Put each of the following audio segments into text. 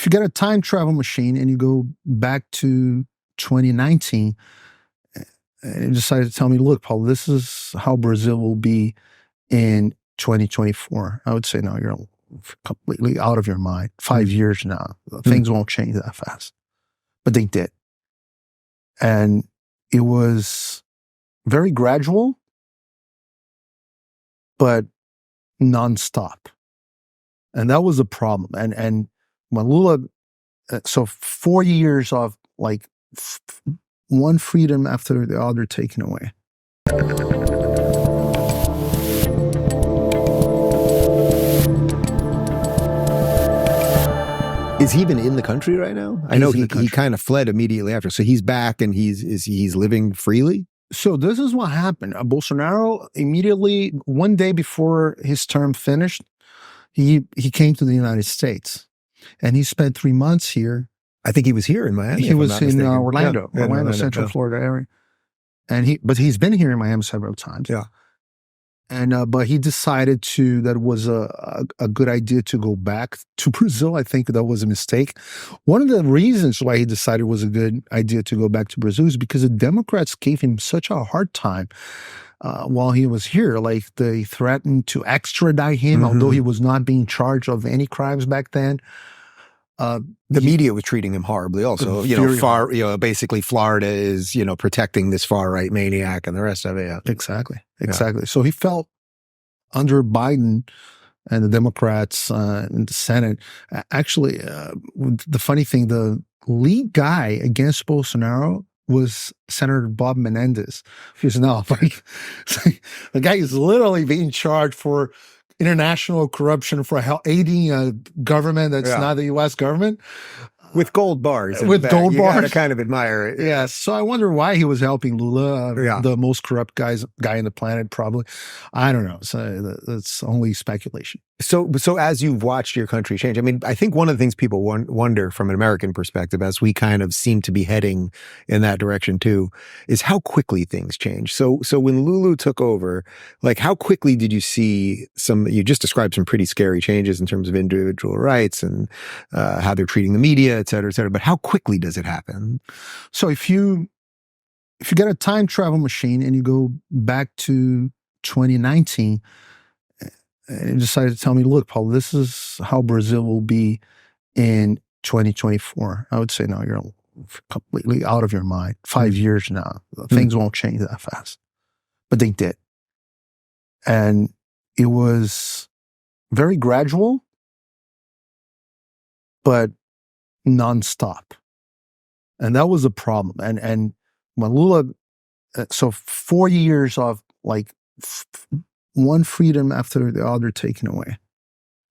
if you get a time travel machine and you go back to 2019 and you decide to tell me, look, Paul, this is how Brazil will be in 2024, I would say, no, you're completely out of your mind. 5 years now, things won't change that fast. But they did. And it was very gradual, but nonstop. And that was a problem. And when Lula, so 4 years of like one freedom after the other taken away. Is he even in the country right now? I know he kind of fled immediately after. So he's back and he's living freely? So this is what happened. Bolsonaro immediately, one day before his term finished, he came to the United States. And he spent 3 months here. I think he was here in Miami. He was in Orlando, Central Florida area. And but he's been here in Miami several times. Yeah. And but he decided that it was a good idea to go back to Brazil. I think that was a mistake. One of the reasons why he decided it was a good idea to go back to Brazil is because the Democrats gave him such a hard time while he was here. Like they threatened to extradite him, although he was not being charged of any crimes back then. The media was treating him horribly also. Basically Florida is, protecting this far right maniac and the rest of it. Yeah. Exactly. So he felt under Biden and the Democrats in the Senate, actually, the funny thing, the lead guy against Bolsonaro was Senator Bob Menendez. He's now the guy is literally being charged for international corruption, for aiding a government that's not the U.S. government. With gold bars. With gold bars. You kind of admire it. Yes. So I wonder why he was helping Lula, the most corrupt guy on the planet, probably. I don't know. So that's only speculation. So as you've watched your country change, I mean, I think one of the things people wonder from an American perspective, as we kind of seem to be heading in that direction too, is how quickly things change. So when Lulu took over, like how quickly did you see you just described some pretty scary changes in terms of individual rights and how they're treating the media, et cetera, but how quickly does it happen? So if you get a time travel machine and you go back to 2019, and you decided to tell me, look, Paul, this is how Brazil will be in 2024, I would say, no, you're completely out of your mind. 5 years now, things won't change that fast. But they did. And it was very gradual, but nonstop. And that was a problem. And when Lula, so 4 years of like one freedom after the other taken away.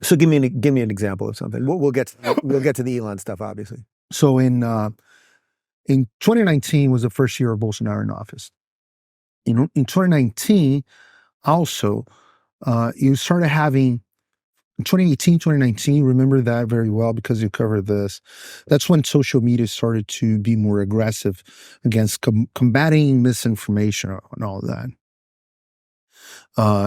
So give me an example of something. We'll get to the Elon stuff, obviously. So in 2019 was the first year of Bolsonaro in office. In 2019, also, you started having, in 2018, 2019, remember that very well because you covered this. That's when social media started to be more aggressive against combating misinformation and all that.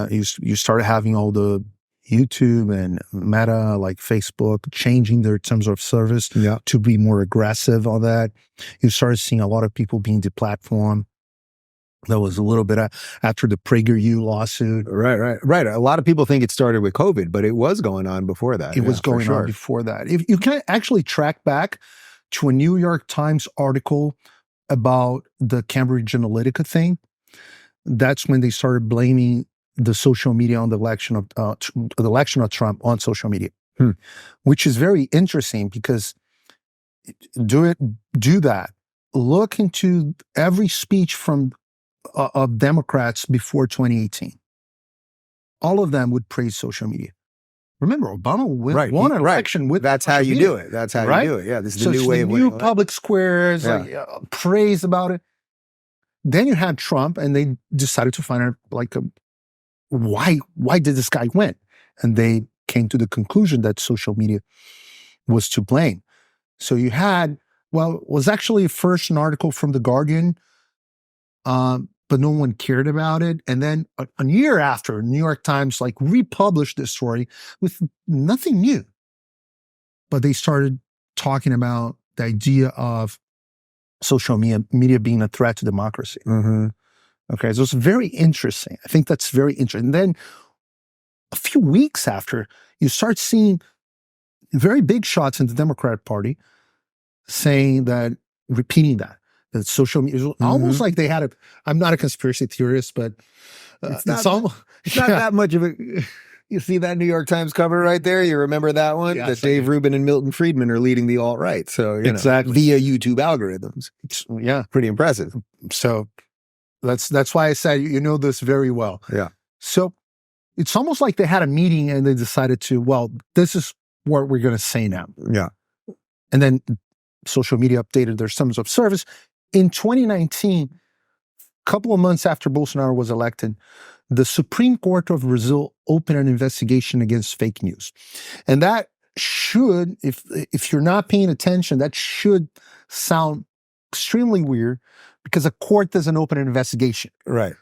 You started having all the YouTube and Meta, like Facebook, changing their terms of service to be more aggressive on that. You started seeing a lot of people being deplatformed. That was a little bit after the PragerU lawsuit. Right. A lot of people think it started with COVID, but it was going on before that. It was going on before that. If you can actually track back to a New York Times article about the Cambridge Analytica thing, that's when they started blaming the social media on the election of Trump on social media, which is very interesting because do that. Look into every speech of Democrats before 2018. All of them would praise social media. Remember, Obama won an election with That's how you do it. That's how you do it. Yeah, this is the new way of winning. New public squares, praise about it. Then you had Trump, and they decided to find out why did this guy win? And they came to the conclusion that social media was to blame. So you had, it was actually first an article from The Guardian, but no one cared about it. And then a year after, New York Times republished this story with nothing new. But they started talking about the idea of social media being a threat to democracy. Mm-hmm. Okay, so it's very interesting. I think that's very interesting. And then a few weeks after, you start seeing very big shots in the Democratic Party saying that, repeating that social media, almost like they had a, I'm not a conspiracy theorist, but It's not that much of a, you see that New York Times cover right there? You remember that one? Yes, that Dave Rubin and Milton Friedman are leading the alt-right. So, you know, via YouTube algorithms. Yeah. Pretty impressive. So that's why I said, you know this very well. Yeah. So it's almost like they had a meeting and they decided to, well, this is what we're going to say now. Yeah. And then social media updated their terms of service. In 2019, a couple of months after Bolsonaro was elected, the Supreme Court of Brazil opened an investigation against fake news. And that should, if you're not paying attention, that should sound extremely weird because a court doesn't open an investigation. Right.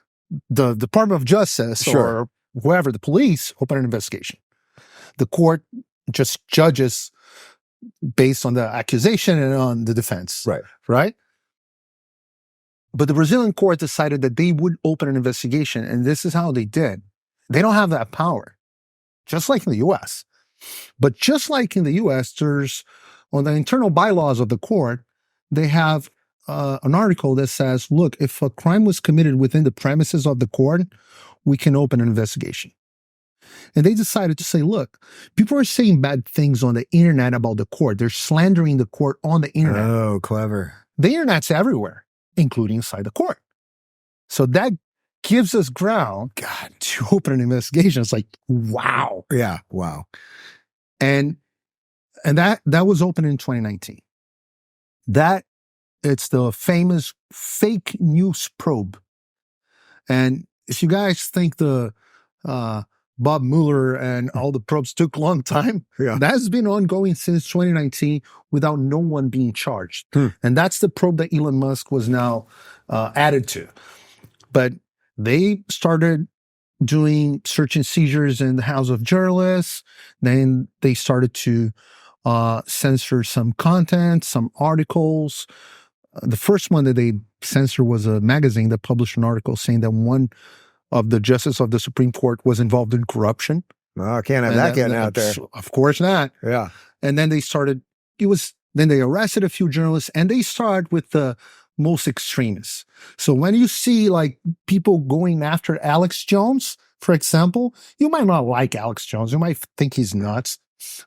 The Department of Justice or whoever, the police, open an investigation. The court just judges based on the accusation and on the defense. Right. Right? But the Brazilian court decided that they would open an investigation, and this is how they did. They don't have that power, just like in the U.S. But just like in the U.S., there's, on the internal bylaws of the court, they have an article that says, look, if a crime was committed within the premises of the court, we can open an investigation. And they decided to say, look, people are saying bad things on the internet about the court. They're slandering the court on the internet. Oh, clever. The internet's everywhere, including inside the court. So that gives us ground, God, to open an investigation. It's like, wow. Yeah, wow. And that was open in 2019. It's the famous fake news probe. And if you guys think the Bob Mueller and all the probes took a long time, that has been ongoing since 2019 without no one being charged. And that's the probe that Elon Musk was now added to. But they started doing search and seizures in the house of journalists. Then they started to censor some content, some articles. The first one that they censored was a magazine that published an article saying that one of the justices of the Supreme Court was involved in corruption. Oh, can't have that getting out there. Of course not. Yeah. And then then they arrested a few journalists, and they started with the most extremists. So when you see like people going after Alex Jones, for example, you might not like Alex Jones. You might think he's nuts,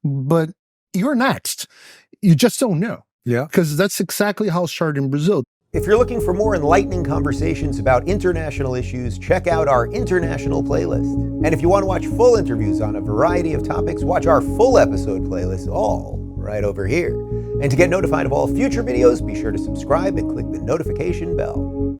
but you're next. You just don't know. Yeah. Because that's exactly how it started in Brazil. If you're looking for more enlightening conversations about international issues, check out our international playlist. And if you want to watch full interviews on a variety of topics, watch our full episode playlist, all right over here. And to get notified of all future videos, be sure to subscribe and click the notification bell.